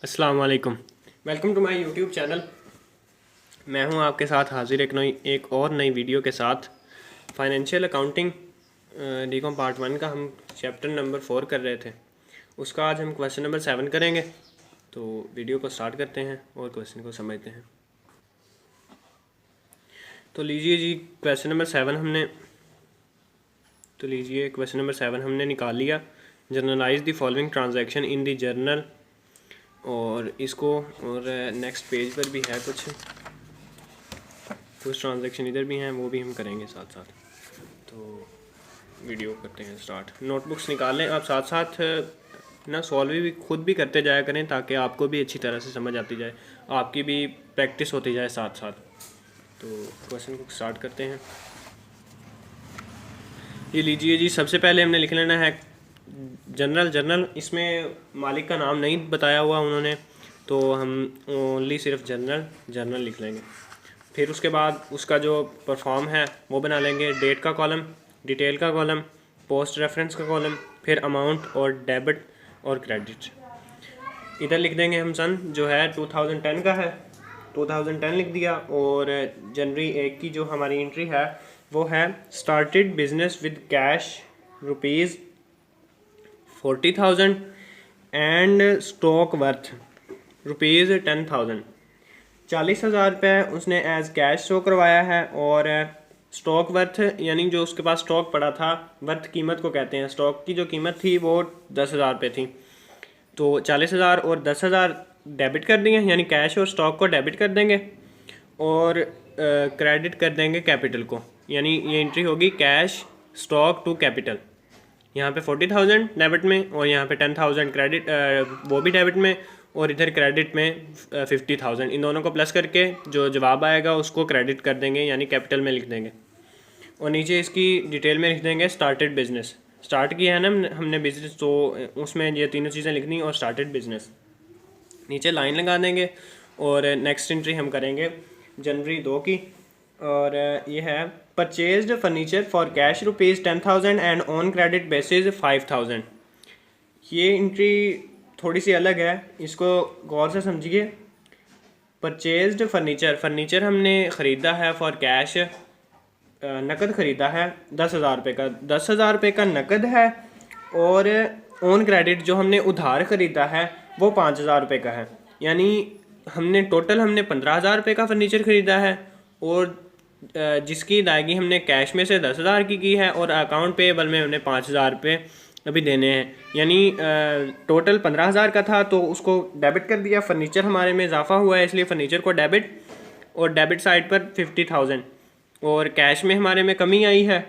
अस्सलाम वालेकुम। Welcome to my YouTube channel. मैं हूं आपके साथ हाजिर एक और नई वीडियो के साथ। फाइनेंशियल अकाउंटिंग डीकॉम पार्ट 1 का हम चैप्टर नंबर 4 कर रहे थे। उसका आज हम क्वेश्चन नंबर 7 करेंगे। तो वीडियो को स्टार्ट करते हैं और क्वेश्चन को समझते हैं। तो लीजिए जी क्वेश्चन नंबर 7 हमने निकाल लिया। Generalized the following transaction in the journal. और इसको और नेक्स्ट पेज पर भी है कुछ ट्रांजैक्शन इधर भी हैं, वो भी हम करेंगे साथ साथ। तो वीडियो करते हैं स्टार्ट। नोटबुक्स निकाल लें आप, साथ साथ ना सॉल्व भी खुद भी करते जाया करें ताकि आपको भी अच्छी तरह से समझ आती जाए, आपकी भी प्रैक्टिस होती जाए साथ साथ। तो क्वेश्चन को स्टार्ट करते हैं। ये लीजिए जी, सबसे पहले हमने लिख लेना है जर्नल। इसमें मालिक का नाम नहीं बताया हुआ उन्होंने, तो हम ओनली सिर्फ जर्नल लिख लेंगे। फिर उसके बाद उसका जो परफॉर्म है वो बना लेंगे। डेट का कॉलम, डिटेल का कॉलम, पोस्ट रेफरेंस का कॉलम, फिर अमाउंट और डेबिट और क्रेडिट। इधर लिख देंगे हम सन जो है 2010 का है, 2010 लिख दिया। और जनवरी 1 की जो हमारी एंट्री है वो है started business with cash rupees 40,000 and stock worth rupees 10,000। 40,000 रुपये उसने एज कैश शो करवाया है। और स्टॉक वर्थ यानी जो उसके पास स्टॉक पड़ा था, वर्थ कीमत को कहते हैं, स्टॉक की जो कीमत थी वो 10,000 रुपये थी। तो 40,000 और 10,000 डेबिट कर दिए, यानी कैश और स्टॉक को डेबिट कर देंगे और क्रेडिट कर देंगे कैपिटल को। यानी ये एंट्री होगी कैश स्टॉक टू कैपिटल। यहाँ पे 40,000 डेबिट में और यहाँ पे 10,000 क्रेडिट, वो भी डेबिट में, और इधर क्रेडिट में 50,000। इन दोनों को प्लस करके जो जवाब आएगा उसको क्रेडिट कर देंगे, यानी कैपिटल में लिख देंगे। और नीचे इसकी डिटेल में लिख देंगे स्टार्टेड बिजनेस। स्टार्ट किया है ना हमने बिजनेस, तो उसमें ये तीनों चीज़ें लिखनी और स्टार्टेड बिजनेस। नीचे लाइन लगा देंगे और नेक्स्ट एंट्री हम करेंगे जनवरी 2 की। और ये है purchased furniture for cash rupees 10,000 and on credit basis 5,000। ये एंट्री थोड़ी सी अलग है, इसको गौर से समझिए। परचेज्ड फर्नीचर हमने ख़रीदा है फॉर कैश, नकद ख़रीदा है 10,000 रुपये का। 10,000 रुपये का नकद है। और ऑन क्रेडिट जो हमने उधार ख़रीदा है वो 5,000 रुपये का है। यानी हमने 15,000 रुपये का फर्नीचर ख़रीदा है और जिसकी अदायगी हमने कैश में से 10,000 की है और अकाउंट पेएबल में हमने 5,000 रुपये अभी देने हैं। यानी टोटल 15,000 का था तो उसको डेबिट कर दिया। फर्नीचर हमारे में इजाफा हुआ है इसलिए फ़र्नीचर को डेबिट, और डेबिट साइड पर 50,000। और कैश में हमारे में कमी आई है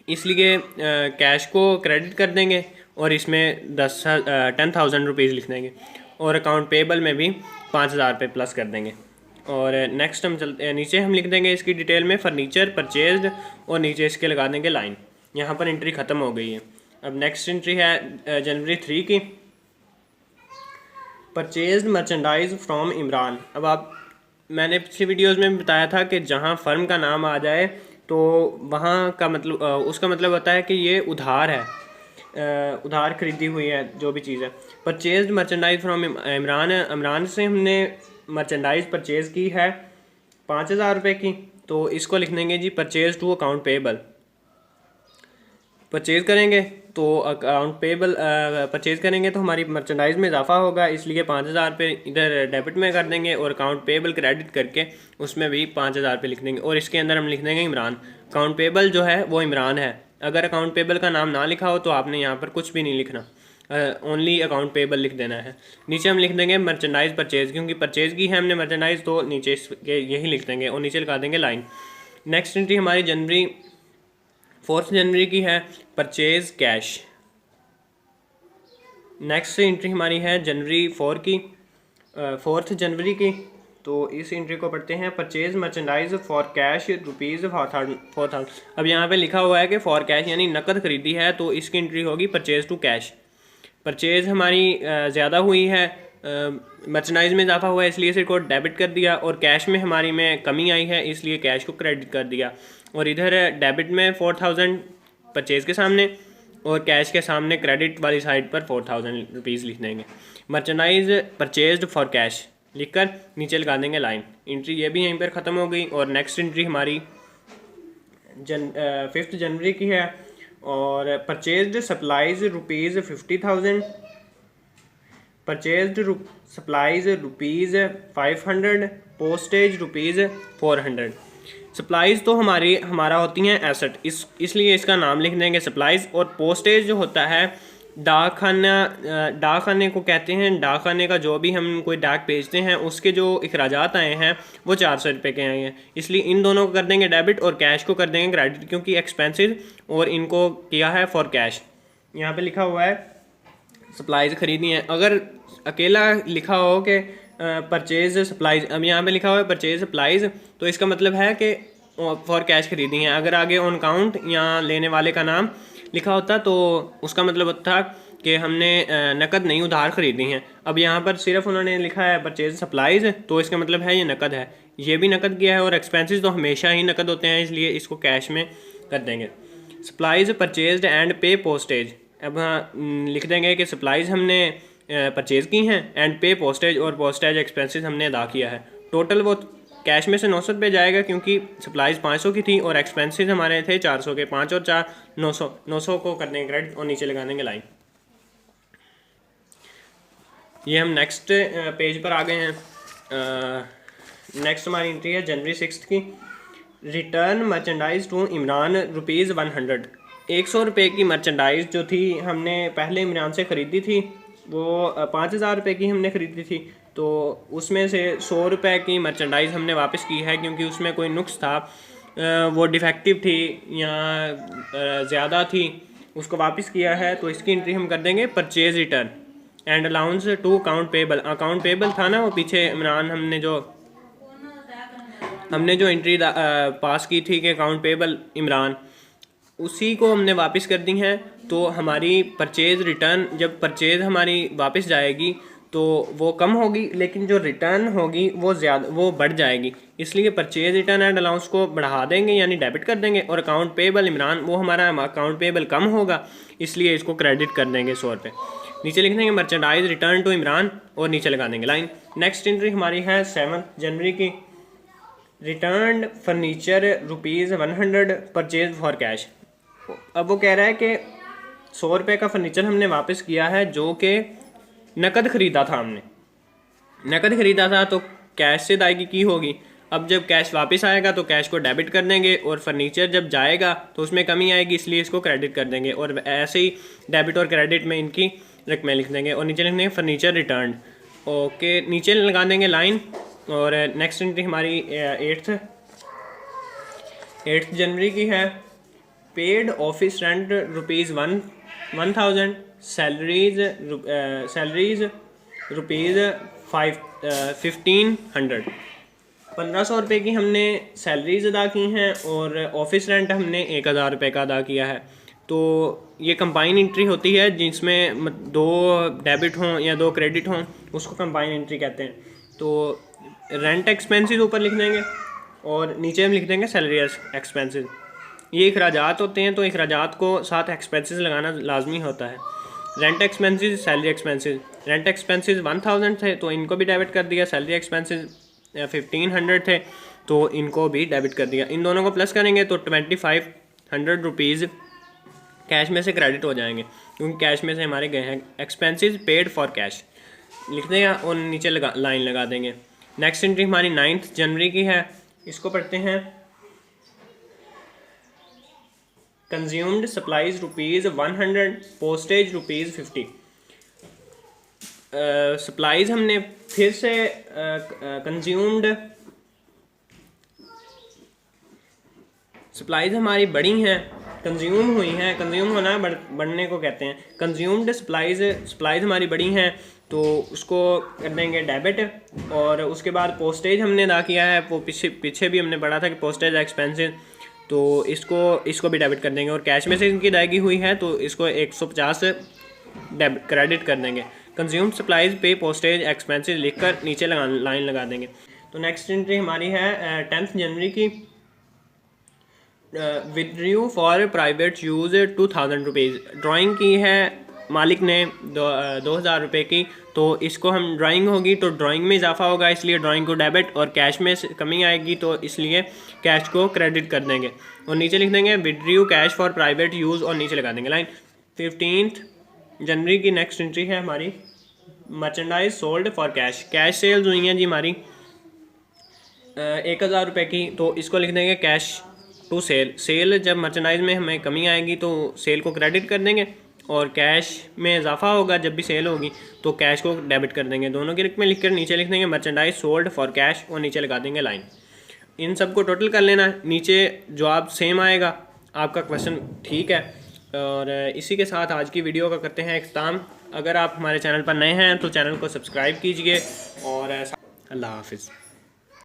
इसलिए कैश को क्रेडिट कर देंगे और इसमें 10,000 रुपीज़ लिख देंगे। और अकाउंट पेएबल में भी 5,000 रुपये प्लस कर देंगे। और नेक्स्ट हम चलते, नीचे हम लिख देंगे इसकी डिटेल में फर्नीचर परचेज्ड और नीचे इसके लगा देंगे लाइन। यहाँ पर एंट्री ख़त्म हो गई है। अब नेक्स्ट एंट्री है जनवरी 3 की। Purchased merchandise from Imran. अब मैंने पिछली वीडियोज़ में बताया था कि जहाँ फर्म का नाम आ जाए तो वहाँ का मतलब उसका मतलब होता है कि ये उधार है, उधार खरीदी हुई है जो भी चीज़ है। परचेज्ड मर्चेंडाइज फ्रॉम इमरान से हमने मर्चेंडाइज परचेज़ की है 5,000 रुपये की, तो इसको लिख देंगे जी purchase to account payable. Purchase करेंगे तो अकाउंट पेएबल परचेज़ करेंगे तो हमारी मर्चेंडाइज में इजाफा होगा, इसलिए 5,000 रुपये इधर डेबिट में कर देंगे और अकाउंट पेएबल क्रेडिट करके उसमें भी 5,000 रुपये लिख देंगे। और इसके अंदर हम लिख देंगे इमरान। अकाउंट पेएबल जो है वो इमरान है। अगर अकाउंट पेएबल का नाम ना लिखा हो तो आपने यहाँ पर कुछ भी नहीं लिखना, ओनली अकाउंट पेएबल लिख देना है। नीचे हम लिख देंगे मर्चेंडाइज परचेज़, क्योंकि परचेज़ की है हमने मर्चेंडाइज, तो नीचे इसके यही लिख देंगे और नीचे लगा देंगे लाइन। नेक्स्ट एंट्री हमारी जनवरी 4 जनवरी की है, परचेज़ कैश। नेक्स्ट एंट्री हमारी है जनवरी 4 जनवरी की। तो इस एंट्री को पढ़ते हैं purchase merchandise for cash rupees 4,000। अब यहाँ पे लिखा हुआ है कि फॉर कैश यानी नकद खरीदी है, तो इसकी एंट्री होगी परचेज टू कैश। परचेज़ हमारी ज़्यादा हुई है, मर्चेंडाइज में इजाफा हुआ है इसलिए इसे को डेबिट कर दिया, और कैश में हमारी में कमी आई है इसलिए कैश को क्रेडिट कर दिया। और इधर डेबिट में 4,000 परचेज़ के सामने और कैश के सामने क्रेडिट वाली साइड पर 4000 रुपीज़ लिख देंगे। मर्चेंडाइज परचेज्ड फॉर कैश लिखकर नीचे लगा देंगे लाइन। एंट्री ये भी यहीं पर ख़त्म हो गई। और नेक्स्ट एंट्री हमारी 5 जनवरी की है और purchased supplies rupees 50,000, purchased supplies rupees 500, postage rupees 400। Supplies तो हमारा होती हैं एसेट, इसलिए इसका नाम लिख देंगे सप्लाइज़। और पोस्टेज जो होता है डाकखाने को कहते हैं। डाकखाने का जो भी हम कोई डाक भेजते हैं उसके जो अखराजात आए हैं वो 400 रुपये के आए हैं, इसलिए इन दोनों को कर देंगे डेबिट और कैश को कर देंगे क्रेडिट, क्योंकि एक्सपेंसेस और इनको किया है फॉर कैश। यहाँ पे लिखा हुआ है सप्लाइज़ खरीदी हैं। अगर अकेला लिखा हो कि परचेज सप्लाइज़, अब यहाँ पे लिखा हुआ है परचेज सप्लाइज़, तो इसका मतलब है कि फॉर कैश खरीदी हैं। अगर आगे ऑन काउंट या लेने वाले का नाम लिखा होता तो उसका मतलब होता कि हमने नकद नहीं उधार खरीदी हैं। अब यहाँ पर सिर्फ उन्होंने लिखा है परचेज सप्लाइज़, तो इसका मतलब है ये नकद है, ये भी नकद किया है। और एक्सपेंसेस तो हमेशा ही नकद होते हैं, इसलिए इसको कैश में कर देंगे। सप्लाइज़ परचेज्ड एंड पे पोस्टेज, अब लिख देंगे कि सप्लाइज़ हमने परचेज़ की हैं एंड पे पोस्टेज, और पोस्टेज एक्सपेंसेस हमने अदा किया है। टोटल वो कैश में से 900 रुपये जाएगा, क्योंकि सप्लाइज़ 500 की थी और एक्सपेंसेस हमारे थे 400 के। 5 और 4 900 को कर देंगे क्रेडिट और नीचे लगा देंगे लाइन। ये हम नेक्स्ट पेज पर आ गए हैं। नेक्स्ट हमारी एंट्री है जनवरी 6 की। Return merchandise to Imran rupees 100। 100 रुपये की मर्चेंडाइज जो थी हमने पहले इमरान से ख़रीदी थी, वो 5000 रुपये की हमने ख़रीदी थी, तो उसमें से 100 रुपये की मर्चेंडाइज़ हमने वापस की है, क्योंकि उसमें कोई नुक्स था, वो डिफेक्टिव थी या ज़्यादा थी, उसको वापस किया है। तो इसकी एंट्री हम कर देंगे purchase return and allowance to account payable. Account payable था ना वो पीछे इमरान हमने जो एंट्री पास की थी कि अकाउंट पेबल इमरान, उसी को हमने वापस कर दी हैं। तो हमारी परचेज़ रिटर्न, जब परचेज़ हमारी वापस जाएगी तो वो कम होगी, लेकिन जो रिटर्न होगी वो बढ़ जाएगी, इसलिए परचेज़ रिटर्न एंड अलाउंस को बढ़ा देंगे यानी डेबिट कर देंगे। और अकाउंट पेबल इमरान, वो हमारा अकाउंट पेबल कम होगा, इसलिए इसको क्रेडिट कर देंगे 100 रुपये। नीचे लिख देंगे मर्चेंडाइज रिटर्न टू इमरान और नीचे लगा देंगे लाइन। नेक्स्ट एंट्री हमारी है 7 जनवरी की। Return furniture rupees 100, purchase for cash. अब वो कह रहा है कि 100 रुपये का फर्नीचर हमने वापस किया है, जो कि नकद ख़रीदा था हमने, नकद ख़रीदा था, तो कैश से अदायगी की होगी। अब जब कैश वापस आएगा तो कैश को डेबिट कर देंगे, और फर्नीचर जब जाएगा तो उसमें कमी आएगी, इसलिए इसको क्रेडिट कर देंगे। और ऐसे ही डेबिट और क्रेडिट में इनकी रकमें लिख देंगे और नीचे लिख देंगे फर्नीचर रिटर्न। ओके, नीचे लगा देंगे लाइन। और नेक्स्ट एंट्री हमारी 8 जनवरी की है। Paid office rent rupees 1000, salaries rupees 1500। 1500 रुपये की हमने सैलरीज अदा की हैं और ऑफिस रेंट हमने 1000 रुपये का अदा किया है। तो ये कंबाइन एंट्री होती है जिसमें 2 डेबिट हों या 2 क्रेडिट हों, उसको कंबाइन एंट्री कहते हैं। तो रेंट एक्सपेंसेस ऊपर लिख देंगे और नीचे हम लिख देंगे सैलरी एक्सपेंसेस। ये अखराजात होते हैं, तो अखराजात को साथ एक्सपेंसेस लगाना लाजमी होता है। Rent expenses, salary expenses. Rent expenses 1000 थे तो इनको भी डेबिट कर दिया। सैलरी एक्सपेंसेस 1500 थे तो इनको भी डेबिट कर दिया। इन दोनों को प्लस करेंगे तो 2500 रुपीज़ कैश में से क्रेडिट हो जाएंगे, क्योंकि कैश में से हमारे गए हैं। एक्सपेंसेस पेड फॉर कैश लिख देंगे और नीचे लाइन लगा देंगे। नेक्स्ट एंट्री हमारी 9 जनवरी की है, इसको पढ़ते हैं। Consumed supplies rupees 100, postage rupees 50। Supplies हमने फिर से कंज्यूम्ड सप्लाइज हमारी बड़ी हैं, कंज्यूम हुई हैं। कंज्यूम होना बढ़ने को कहते हैं। कंज्यूम्ड सप्लाइज हमारी बड़ी हैं तो उसको कर देंगे डेबिट। और उसके बाद पोस्टेज हमने अदा किया है, वो पीछे भी हमने पढ़ा था कि पोस्टेज एक्सपेंसेस, तो इसको भी डेबिट कर देंगे। और कैश में से इनकी अदायगी हुई है तो इसको 150 डेबिट क्रेडिट कर देंगे। कंज्यूम सप्लाइज पे पोस्टेज एक्सपेंसेस लिखकर नीचे लाइन लगा देंगे। तो नेक्स्ट एंट्री हमारी है 10 जनवरी की। Withdrew for private use 2000 rupees. Drawing की है मालिक ने 2000 रुपये की, तो इसको हम ड्राइंग होगी तो ड्राइंग में इजाफा होगा, इसलिए ड्राइंग को डेबिट, और कैश में कमी आएगी तो इसलिए कैश को क्रेडिट कर देंगे। और नीचे लिख देंगे withdrew cash for private use, और नीचे लगा देंगे लाइन। 15 जनवरी की नेक्स्ट एंट्री है हमारी, merchandise sold for cash. Cash sales हुई हैं जी हमारी 1000 रुपये की, तो इसको लिख देंगे कैश टू सेल। सेल जब मर्चेंडाइज में हमें कमी आएगी तो सेल को क्रेडिट कर देंगे, और कैश में इजाफा होगा जब भी सेल होगी तो कैश को डेबिट कर देंगे। दोनों की रिक में लिखकर नीचे लिख देंगे मर्चेंडाइज सोल्ड फॉर कैश, और नीचे लगा देंगे लाइन। इन सब को टोटल कर लेना, नीचे जवाब सेम आएगा, आपका क्वेश्चन ठीक है। और इसी के साथ आज की वीडियो का करते हैं इख्तिताम। अगर आप हमारे चैनल पर नए हैं तो चैनल को सब्सक्राइब कीजिए, और अल्लाह हाफिज़।